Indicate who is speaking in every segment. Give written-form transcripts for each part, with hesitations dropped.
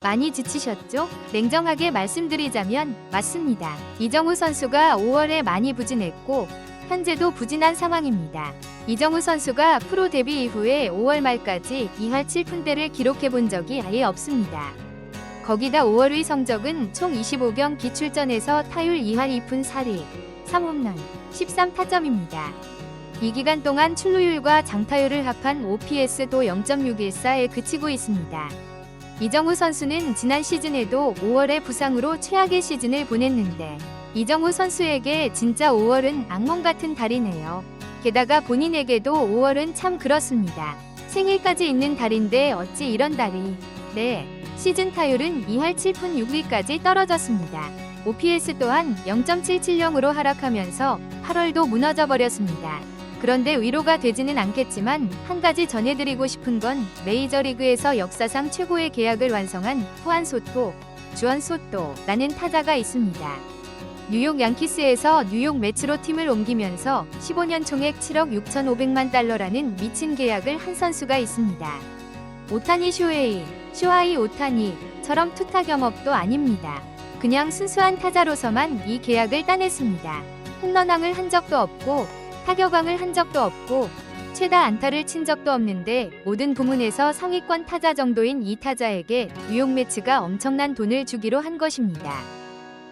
Speaker 1: 많이 지치셨죠? 냉정하게 말씀드리자면 맞습니다. 이정우 선수가 5월에 많이 부진했고 현재도 부진한 상황입니다. 이정우 선수가 프로 데뷔 이후에 5월 말까지 2할 7푼대를 기록해 본 적이 아예 없습니다. 거기다 5월의 성적은 총 25경기 출전에서 타율 2할 2푼 4리, 3홈런, 13타점입니다. 이 기간 동안 출루율과 장타율을 합한 OPS도 0.614에 그치고 있습니다. 이정우 선수는 지난 시즌에도 5월에 부상으로 최악의 시즌을 보냈는데 이정우 선수에게 진짜 5월은 악몽 같은 달이네요. 게다가 본인에게도 5월은 참 그렇습니다. 생일까지 있는 달인데 어찌 이런 달이. 네, 시즌 타율은 2할 7푼 6리까지 떨어졌습니다. OPS 또한 0.770으로 하락하면서 8월도 무너져 버렸습니다. 그런데 위로가 되지는 않겠지만 한 가지 전해드리고 싶은 건 메이저리그에서 역사상 최고의 계약을 완성한 후안 소토, 주언 소토라는 타자가 있습니다. 뉴욕 양키스에서 뉴욕 매츠로 팀을 옮기면서 15년 총액 7억 6,500만 달러라는 미친 계약을 한 선수가 있습니다. 오타니 쇼하이 오타니처럼 투타 겸업도 아닙니다. 그냥 순수한 타자로서만 이 계약을 따냈습니다. 홈런왕을 한 적도 없고 타격왕을 한 적도 없고 최다 안타를 친 적도 없는데 모든 부문에서 상위권 타자 정도인 이 타자에게 뉴욕 매츠가 엄청난 돈을 주기로 한 것입니다.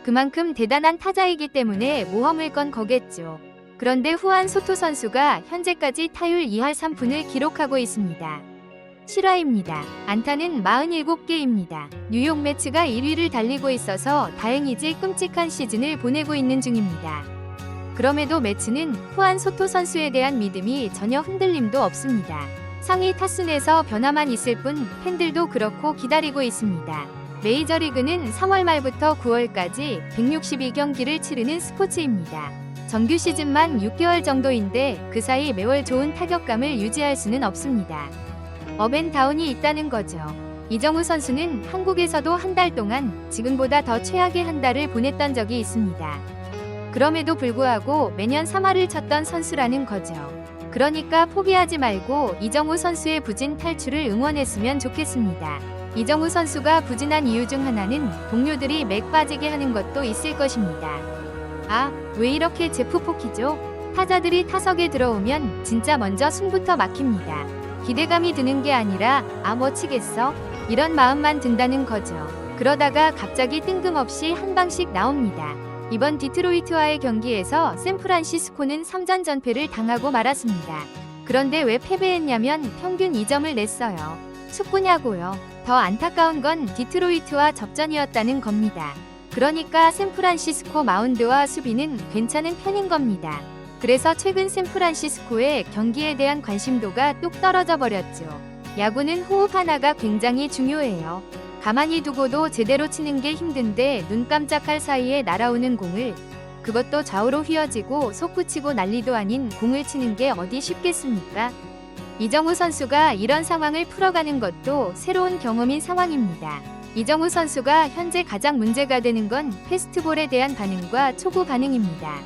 Speaker 1: 그만큼 대단한 타자이기 때문에 모험을 건 거겠죠. 그런데 후안 소토 선수가 현재까지 타율 2할 3푼을 기록하고 있습니다. 실화입니다. 안타는 47개입니다. 뉴욕 매츠가 1위를 달리고 있어서 다행이지 끔찍한 시즌을 보내고 있는 중입니다. 그럼에도 매츠는 후안 소토 선수에 대한 믿음이 전혀 흔들림도 없습니다. 상위 타순에서 변화만 있을 뿐 팬들도 그렇고 기다리고 있습니다. 메이저리그는 3월 말부터 9월까지 162경기를 치르는 스포츠입니다. 정규 시즌만 6개월 정도인데 그 사이 매월 좋은 타격감을 유지할 수는 없습니다. 업앤다운이 있다는 거죠. 이정우 선수는 한국에서도 한 달 동안 지금보다 더 최악의 한 달을 보냈던 적이 있습니다. 그럼에도 불구하고 매년 3할을 쳤던 선수라는 거죠. 그러니까 포기하지 말고 이정우 선수의 부진 탈출을 응원했으면 좋겠습니다. 이정우 선수가 부진한 이유 중 하나는 동료들이 맥 빠지게 하는 것도 있을 것입니다. 아, 왜 이렇게 제프포키죠? 타자들이 타석에 들어오면 진짜 먼저 숨부터 막힙니다. 기대감이 드는 게 아니라 뭐 치겠어? 이런 마음만 든다는 거죠. 그러다가 갑자기 뜬금없이 한 방씩 나옵니다. 이번 디트로이트와의 경기에서 샌프란시스코는 3전 전패를 당하고 말았습니다. 그런데 왜 패배했냐면 평균 2점을 냈어요. 축구냐고요. 더 안타까운 건 디트로이트와 접전이었다는 겁니다. 그러니까 샌프란시스코 마운드와 수비는 괜찮은 편인 겁니다. 그래서 최근 샌프란시스코의 경기에 대한 관심도가 뚝 떨어져 버렸죠. 야구는 호흡 하나가 굉장히 중요해요. 가만히 두고도 제대로 치는 게 힘든데 눈 깜짝할 사이에 날아오는 공을, 그것도 좌우로 휘어지고 솟구치고 난리도 아닌 공을 치는 게 어디 쉽겠습니까? 이정우 선수가 이런 상황을 풀어가는 것도 새로운 경험인 상황입니다. 이정우 선수가 현재 가장 문제가 되는 건 패스트볼에 대한 반응과 초구 반응입니다.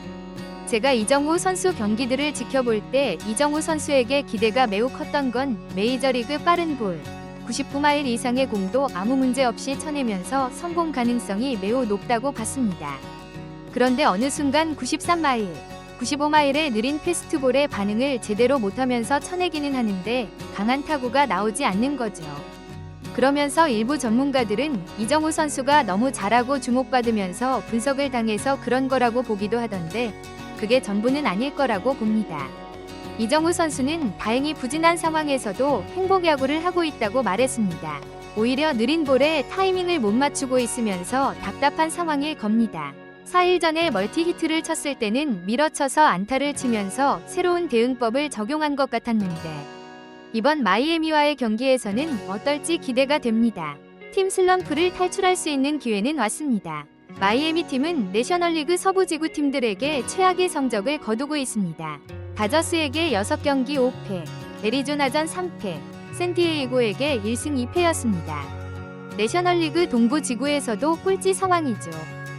Speaker 1: 제가 이정우 선수 경기들을 지켜볼 때 이정우 선수에게 기대가 매우 컸던 건 메이저리그 빠른 볼 99마일 이상의 공도 아무 문제 없이 쳐내면서 성공 가능성이 매우 높다고 봤습니다. 그런데 어느 순간 93마일, 95마일의 느린 패스트볼의 반응을 제대로 못하면서 쳐내기는 하는데 강한 타구가 나오지 않는 거죠. 그러면서 일부 전문가들은 이정우 선수가 너무 잘하고 주목받으면서 분석을 당해서 그런 거라고 보기도 하던데 그게 전부는 아닐 거라고 봅니다. 이정우 선수는 다행히 부진한 상황에서도 행복 야구를 하고 있다고 말했습니다. 오히려 느린 볼에 타이밍을 못 맞추고 있으면서 답답한 상황일 겁니다. 4일 전에 멀티 히트를 쳤을 때는 밀어쳐서 안타를 치면서 새로운 대응법을 적용한 것 같았는데 이번 마이애미와의 경기에서는 어떨지 기대가 됩니다. 팀 슬럼프를 탈출할 수 있는 기회는 왔습니다. 마이애미 팀은 내셔널리그 서부지구 팀들에게 최악의 성적을 거두고 있습니다. 다저스에게 6경기 5패, 애리조나전 3패, 샌디에이고에게 1승 2패였습니다. 내셔널리그 동부지구에서도 꼴찌 상황이죠.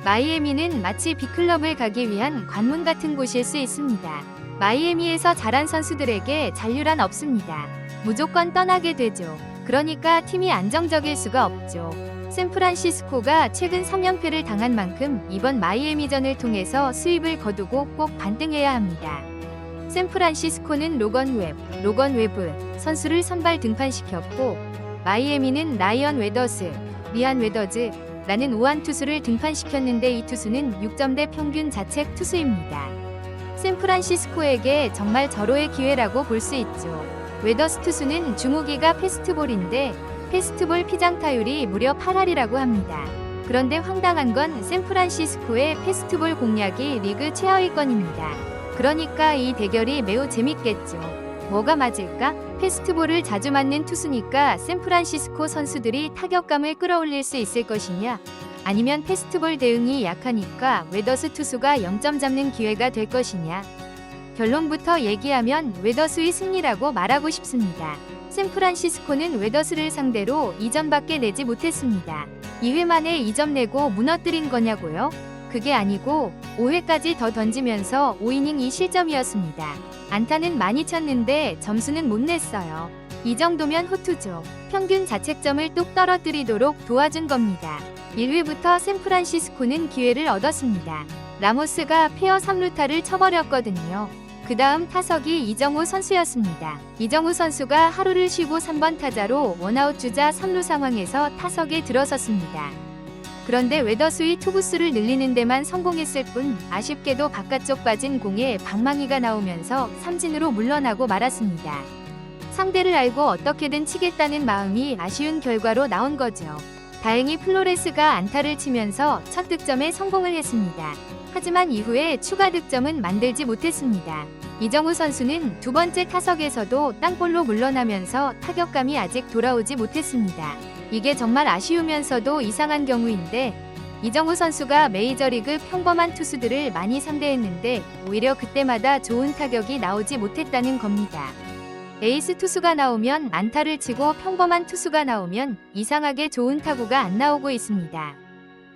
Speaker 1: 마이애미는 마치 빅클럽을 가기 위한 관문 같은 곳일 수 있습니다. 마이애미에서 잘한 선수들에게 잔류란 없습니다. 무조건 떠나게 되죠. 그러니까 팀이 안정적일 수가 없죠. 샌프란시스코가 최근 3연패를 당한 만큼 이번 마이애미전을 통해서 수입을 거두고 꼭 반등해야 합니다. 샌프란시스코는 로건 웨브 선수를 선발 등판시켰고 마이애미는 라이언 리안 웨더즈라는 우한 투수를 등판시켰는데 이 투수는 6점대 평균 자책 투수입니다. 샌프란시스코에게 정말 절호의 기회라고 볼 수 있죠. 웨더스 투수는 주무기가 패스트볼인데 패스트볼 피장 타율이 무려 8할이라고 합니다. 그런데 황당한 건 샌프란시스코의 패스트볼 공략이 리그 최하위권입니다. 그러니까 이 대결이 매우 재밌겠죠. 뭐가 맞을까? 패스트볼을 자주 맞는 투수니까 샌프란시스코 선수들이 타격감을 끌어올릴 수 있을 것이냐? 아니면 패스트볼 대응이 약하니까 웨더스 투수가 0점 잡는 기회가 될 것이냐? 결론부터 얘기하면 웨더스의 승리라고 말하고 싶습니다. 샌프란시스코는 웨더스를 상대로 2점밖에 내지 못했습니다. 2회 만에 2점 내고 무너뜨린 거냐고요? 그게 아니고 5회까지 더 던지면서 5이닝 2실점이었습니다. 안타는 많이 쳤는데 점수는 못 냈어요. 이 정도면 호투죠. 평균 자책점을 뚝 떨어뜨리도록 도와준 겁니다. 1회부터 샌프란시스코는 기회를 얻었습니다. 라모스가 페어 3루타를 쳐버렸거든요. 그 다음 타석이 이정우 선수였습니다. 이정우 선수가 하루를 쉬고 3번 타자로 원아웃 주자 3루 상황에서 타석에 들어섰습니다. 그런데 웨더스의 투구수를 늘리는 데만 성공했을 뿐 아쉽게도 바깥쪽 빠진 공에 방망이가 나오면서 삼진으로 물러나고 말았습니다. 상대를 알고 어떻게든 치겠다는 마음이 아쉬운 결과로 나온 거죠. 다행히 플로레스가 안타를 치면서 첫 득점에 성공을 했습니다. 하지만 이후에 추가 득점은 만들지 못했습니다. 이정우 선수는 두 번째 타석에서도 땅볼로 물러나면서 타격감이 아직 돌아오지 못했습니다. 이게 정말 아쉬우면서도 이상한 경우인데 이정우 선수가 메이저리그 평범한 투수들을 많이 상대했는데 오히려 그때마다 좋은 타격이 나오지 못했다는 겁니다. 에이스 투수가 나오면 안타를 치고 평범한 투수가 나오면 이상하게 좋은 타구가 안 나오고 있습니다.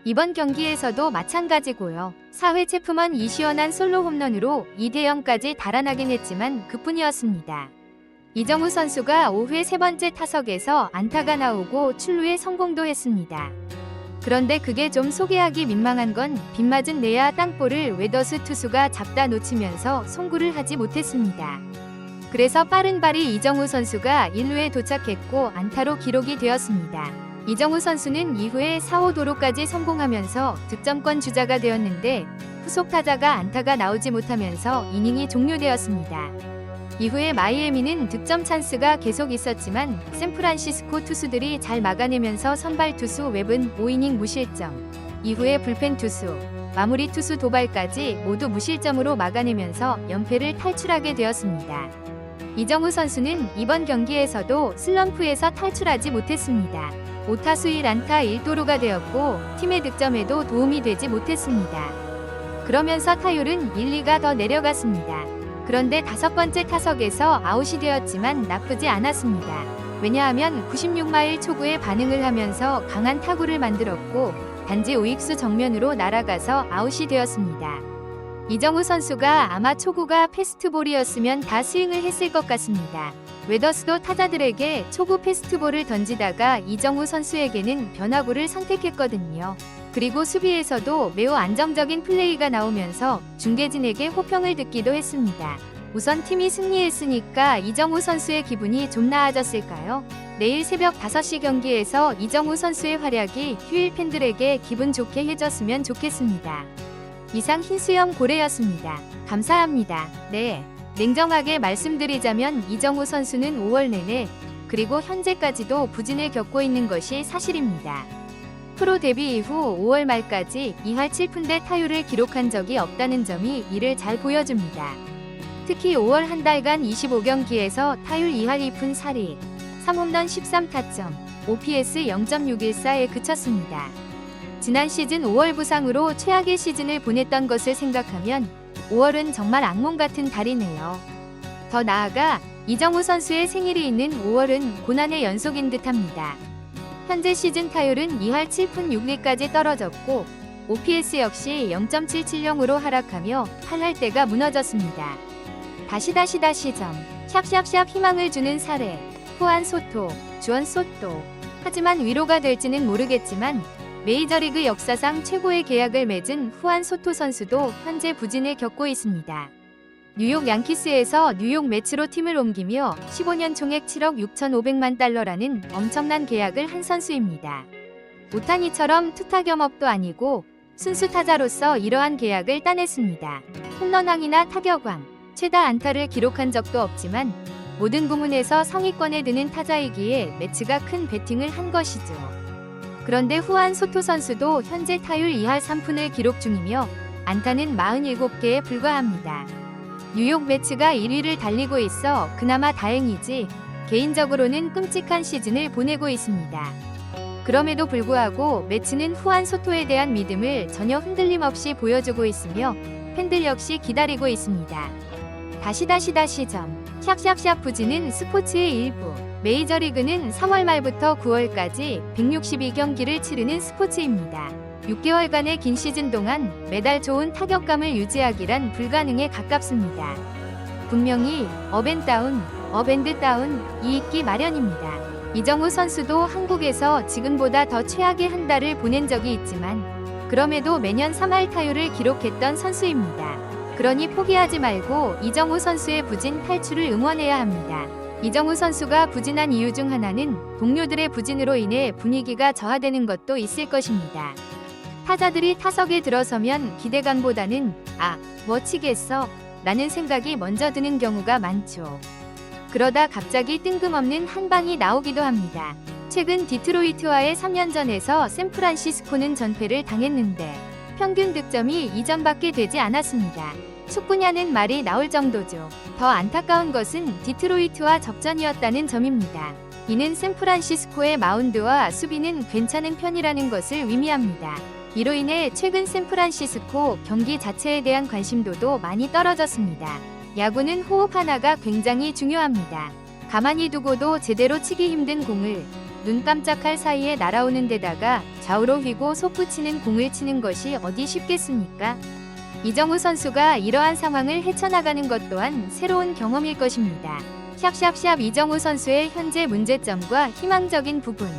Speaker 1: 이번 경기에서도 마찬가지고요. 4회 체프먼 이시원한 솔로 홈런으로 2대0까지 달아나긴 했지만 그뿐이었습니다. 이정우 선수가 5회 세 번째 타석에서 안타가 나오고 출루에 성공도 했습니다. 그런데 그게 좀 소개하기 민망한 건 빗맞은 내야 땅볼을 웨더스 투수가 잡다 놓치면서 송구를 하지 못했습니다. 그래서 빠른 발이 이정우 선수가 1루에 도착했고 안타로 기록이 되었습니다. 이정우 선수는 이후에 4호 도루까지 성공하면서 득점권 주자가 되었는데 후속 타자가 안타가 나오지 못하면서 이닝이 종료되었습니다. 이후에 마이애미는 득점 찬스가 계속 있었지만 샌프란시스코 투수들이 잘 막아내면서 선발 투수 웹은 5이닝 무실점, 이후에 불펜 투수, 마무리 투수 도발까지 모두 무실점으로 막아내면서 연패를 탈출하게 되었습니다. 이정우 선수는 이번 경기에서도 슬럼프에서 탈출하지 못했습니다. 5타수 1안타 1도루가 되었고 팀의 득점에도 도움이 되지 못했습니다. 그러면서 타율은 1, 2가 더 내려갔습니다. 그런데 다섯 번째 타석에서 아웃이 되었지만 나쁘지 않았습니다. 왜냐하면 96마일 초구에 반응을 하면서 강한 타구를 만들었고 단지 우익수 정면으로 날아가서 아웃이 되었습니다. 이정우 선수가 아마 초구가 패스트볼이었으면 다 스윙을 했을 것 같습니다. 웨더스도 타자들에게 초구 패스트볼을 던지다가 이정우 선수에게는 변화구를 선택했거든요. 그리고 수비에서도 매우 안정적인 플레이가 나오면서 중계진에게 호평을 듣기도 했습니다. 우선 팀이 승리했으니까 이정우 선수의 기분이 좀 나아졌을까요? 내일 새벽 5시 경기에서 이정우 선수의 활약이 휴일 팬들에게 기분 좋게 해줬으면 좋겠습니다. 이상 흰수염 고래였습니다. 감사합니다. 네, 냉정하게 말씀드리자면 이정우 선수는 5월 내내 그리고 현재까지도 부진을 겪고 있는 것이 사실입니다. 프로 데뷔 이후 5월 말까지 2할 7푼대 타율을 기록한 적이 없다는 점이 이를 잘 보여줍니다. 특히 5월 한 달간 25경기에서 타율 2할 2푼 4리, 3홈런 13타점, OPS 0.614에 그쳤습니다. 지난 시즌 5월 부상으로 최악의 시즌을 보냈던 것을 생각하면 5월은 정말 악몽 같은 달이네요. 더 나아가 이정우 선수의 생일이 있는 5월은 고난의 연속인 듯합니다. 현재 시즌 타율은 2할 7푼 6리까지 떨어졌고 OPS 역시 0.770으로 하락하며 8할대가 무너졌습니다. 다시점 샵샵샵 희망을 주는 사례 후안 소토 주원 소토 하지만 위로가 될지는 모르겠지만 메이저리그 역사상 최고의 계약을 맺은 후안 소토 선수도 현재 부진을 겪고 있습니다. 뉴욕 양키스에서 뉴욕 매츠로 팀을 옮기며 15년 총액 7억 6,500만 달러라는 엄청난 계약을 한 선수입니다. 오타니처럼 투타 겸업도 아니고 순수 타자로서 이러한 계약을 따냈습니다. 홈런왕이나 타격왕, 최다 안타를 기록한 적도 없지만 모든 부문에서 상위권에 드는 타자이기에 매츠가 큰 배팅을 한 것이죠. 그런데 후안 소토 선수도 현재 타율 2할 3푼을 기록 중이며 안타는 47개에 불과합니다. 뉴욕 매츠가 1위를 달리고 있어 그나마 다행이지 개인적으로는 끔찍한 시즌을 보내고 있습니다. 그럼에도 불구하고 매츠는 후안 소토에 대한 믿음을 전혀 흔들림 없이 보여주고 있으며 팬들 역시 기다리고 있습니다. 샵샵샵 부진은 스포츠의 일부. 메이저리그는 3월 말부터 9월까지 162경기를 치르는 스포츠입니다. 6개월간의 긴 시즌 동안 매달 좋은 타격감을 유지하기란 불가능에 가깝습니다. 분명히 업앤다운이 있기 마련입니다. 이정우 선수도 한국에서 지금보다 더 최악의 한 달을 보낸 적이 있지만 그럼에도 매년 3할 타율을 기록했던 선수입니다. 그러니 포기하지 말고 이정우 선수의 부진 탈출을 응원해야 합니다. 이정우 선수가 부진한 이유 중 하나는 동료들의 부진으로 인해 분위기가 저하되는 것도 있을 것입니다. 타자들이 타석에 들어서면 기대감보다는 뭐 치겠어? 라는 생각이 먼저 드는 경우가 많죠. 그러다 갑자기 뜬금없는 한 방이 나오기도 합니다. 최근 디트로이트와의 3연전에서 샌프란시스코는 전패를 당했는데 평균 득점이 2점밖에 되지 않았습니다. 축구냐는 말이 나올 정도죠. 더 안타까운 것은 디트로이트와 접전이었다는 점입니다. 이는 샌프란시스코의 마운드와 수비는 괜찮은 편이라는 것을 의미합니다. 이로 인해 최근 샌프란시스코 경기 자체에 대한 관심도도 많이 떨어졌습니다. 야구는 호흡 하나가 굉장히 중요합니다. 가만히 두고도 제대로 치기 힘든 공을 눈 깜짝할 사이에 날아오는 데다가 좌우로 휘고 솟구치는 공을 치는 것이 어디 쉽겠습니까? 이정우 선수가 이러한 상황을 헤쳐나가는 것 또한 새로운 경험일 것입니다. 샵샵샵 이정우 선수의 현재 문제점과 희망적인 부분.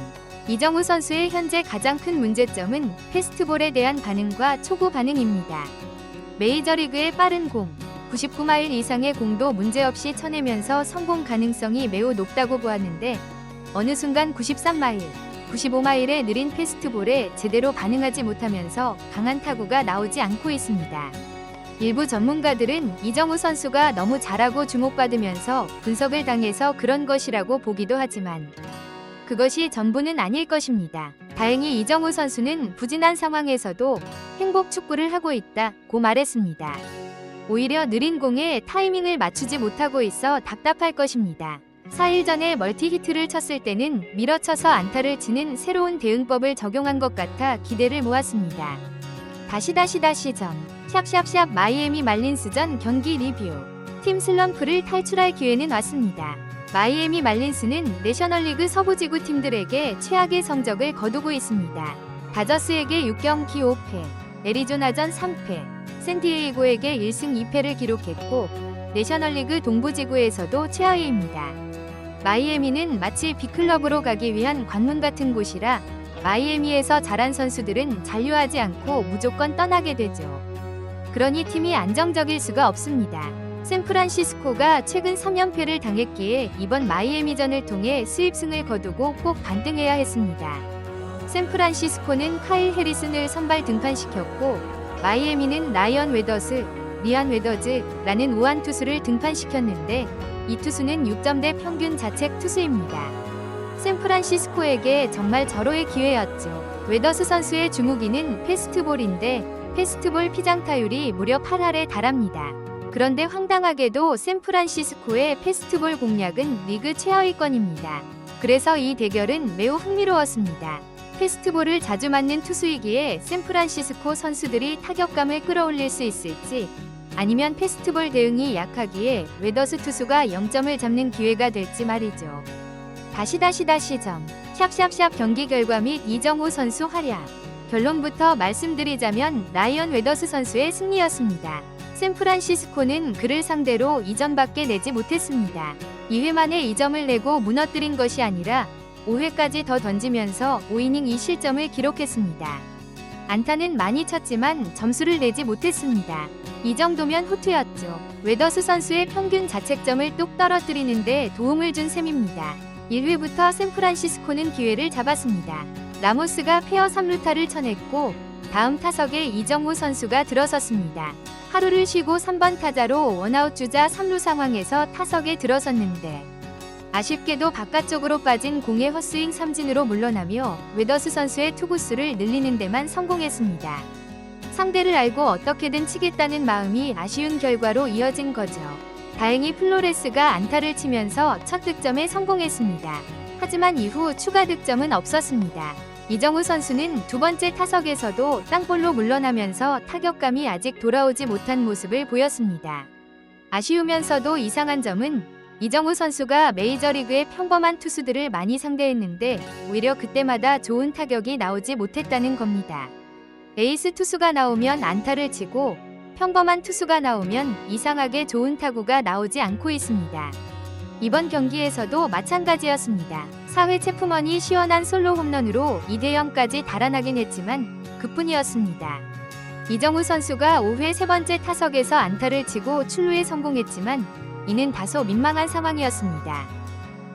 Speaker 1: 이정우 선수의 현재 가장 큰 문제점은 패스트볼에 대한 반응과 초구 반응입니다. 메이저리그의 빠른 공, 99마일 이상의 공도 문제없이 쳐내면서 성공 가능성이 매우 높다고 보았는데 어느 순간 93마일, 95마일의 느린 패스트볼에 제대로 반응하지 못하면서 강한 타구가 나오지 않고 있습니다. 일부 전문가들은 이정우 선수가 너무 잘하고 주목받으면서 분석을 당해서 그런 것이라고 보기도 하지만 그것이 전부는 아닐 것입니다. 다행히 이정우 선수는 부진한 상황에서도 행복 축구를 하고 있다고 말했습니다. 오히려 느린 공에 타이밍을 맞추지 못하고 있어 답답할 것입니다. 4일 전에 멀티히트를 쳤을 때는 밀어쳐서 안타를 치는 새로운 대응법을 적용한 것 같아 기대를 모았습니다. 샵샵샵 마이애미 말린스전 경기 리뷰. 팀 슬럼프를 탈출할 기회는 왔습니다. 마이애미 말린스는 내셔널리그 서부지구 팀들에게 최악의 성적을 거두고 있습니다. 다저스에게 6경기 5패, 애리조나전 3패, 샌디에이고에게 1승 2패를 기록했고 내셔널리그 동부지구에서도 최하위입니다. 마이애미는 마치 빅클럽으로 가기 위한 관문 같은 곳이라 마이애미에서 잘한 선수들은 잔류하지 않고 무조건 떠나게 되죠. 그러니 팀이 안정적일 수가 없습니다. 샌프란시스코가 최근 3연패를 당했기에 이번 마이애미전을 통해 수입승을 거두고 꼭 반등해야 했습니다. 샌프란시스코는 카일 해리슨을 선발 등판시켰고 마이애미는 리안 웨더즈라는 우한 투수를 등판시켰는데 이 투수는 6점대 평균 자책 투수입니다. 샌프란시스코에게 정말 절호의 기회였죠. 웨더스 선수의 주무기는 패스트볼인데 패스트볼 피장 타율이 무려 8할에 달합니다. 그런데 황당하게도 샌프란시스코의 패스트볼 공략은 리그 최하위권입니다. 그래서 이 대결은 매우 흥미로웠습니다. 패스트볼을 자주 맞는 투수이기에 샌프란시스코 선수들이 타격감을 끌어올릴 수 있을지 아니면 패스트볼 대응이 약하기에 웨더스 투수가 0점을 잡는 기회가 될지 말이죠. 샵샵샵 경기 결과 및 이정우 선수 활약. 결론부터 말씀드리자면 라이언 웨더스 선수의 승리였습니다. 샌프란시스코는 그를 상대로 2점밖에 내지 못했습니다. 2회 만에 2점을 내고 무너뜨린 것이 아니라 5회까지 더 던지면서 5이닝 2실점을 기록했습니다. 안타는 많이 쳤지만 점수를 내지 못했습니다. 이 정도면 호투였죠. 웨더스 선수의 평균 자책점을 뚝 떨어뜨리는데 도움을 준 셈입니다. 1회부터 샌프란시스코는 기회를 잡았습니다. 라모스가 페어 3루타를 쳐냈고 다음 타석에 이정우 선수가 들어섰습니다. 하루를 쉬고 3번 타자로 원아웃 주자 3루 상황에서 타석에 들어섰는데 아쉽게도 바깥쪽으로 빠진 공의 헛스윙 삼진으로 물러나며 웨더스 선수의 투구수를 늘리는 데만 성공했습니다. 상대를 알고 어떻게든 치겠다는 마음이 아쉬운 결과로 이어진 거죠. 다행히 플로레스가 안타를 치면서 첫 득점에 성공했습니다. 하지만 이후 추가 득점은 없었습니다. 이정우 선수는 두 번째 타석에서도 땅볼로 물러나면서 타격감이 아직 돌아오지 못한 모습을 보였습니다. 아쉬우면서도 이상한 점은 이정우 선수가 메이저리그의 평범한 투수들을 많이 상대했는데 오히려 그때마다 좋은 타격이 나오지 못했다는 겁니다. 에이스 투수가 나오면 안타를 치고 평범한 투수가 나오면 이상하게 좋은 타구가 나오지 않고 있습니다. 이번 경기에서도 마찬가지였습니다. 4회 체프먼이 시원한 솔로 홈런으로 2대0까지 달아나긴 했지만 그뿐이었습니다. 이정우 선수가 5회 세 번째 타석에서 안타를 치고 출루에 성공했지만 이는 다소 민망한 상황이었습니다.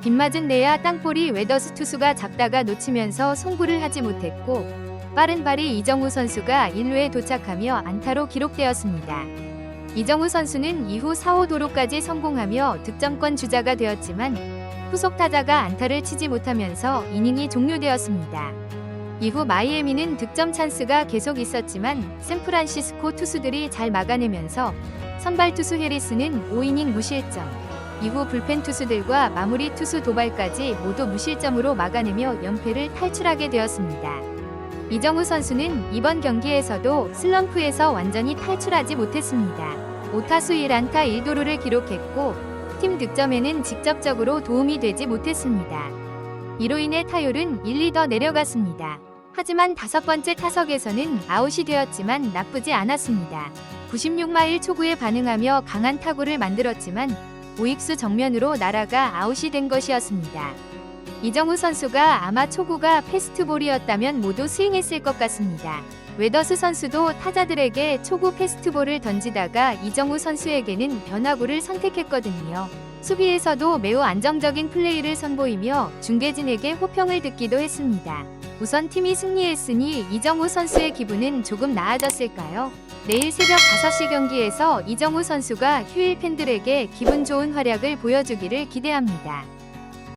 Speaker 1: 빗맞은 내야 땅볼이 웨더스 투수가 잡다가 놓치면서 송구를 하지 못했고 빠른 발이 이정우 선수가 1루에 도착하며 안타로 기록되었습니다. 이정우 선수는 이후 4호 도루까지 성공하며 득점권 주자가 되었지만 후속 타자가 안타를 치지 못하면서 이닝이 종료되었습니다. 이후 마이애미는 득점 찬스가 계속 있었지만 샌프란시스코 투수들이 잘 막아내면서 선발 투수 해리스는 5이닝 무실점, 이후 불펜 투수들과 마무리 투수 도발까지 모두 무실점으로 막아내며 연패를 탈출하게 되었습니다. 이정우 선수는 이번 경기에서도 슬럼프에서 완전히 탈출하지 못했습니다. 5타수 1안타 1도루를 기록했고 팀 득점에는 직접적으로 도움이 되지 못했습니다. 이로 인해 타율은 1, 2 더 내려갔습니다. 하지만 다섯 번째 타석에서는 아웃이 되었지만 나쁘지 않았습니다. 96마일 초구에 반응하며 강한 타구를 만들었지만 우익수 정면으로 날아가 아웃이 된 것이었습니다. 이정우 선수가 아마 초구가 패스트볼이었다면 모두 스윙했을 것 같습니다. 웨더스 선수도 타자들에게 초구 패스트볼을 던지다가 이정우 선수에게는 변화구를 선택했거든요. 수비에서도 매우 안정적인 플레이를 선보이며 중계진에게 호평을 듣기도 했습니다. 우선 팀이 승리했으니 이정우 선수의 기분은 조금 나아졌을까요? 내일 새벽 5시 경기에서 이정우 선수가 휴일 팬들에게 기분 좋은 활약을 보여주기를 기대합니다.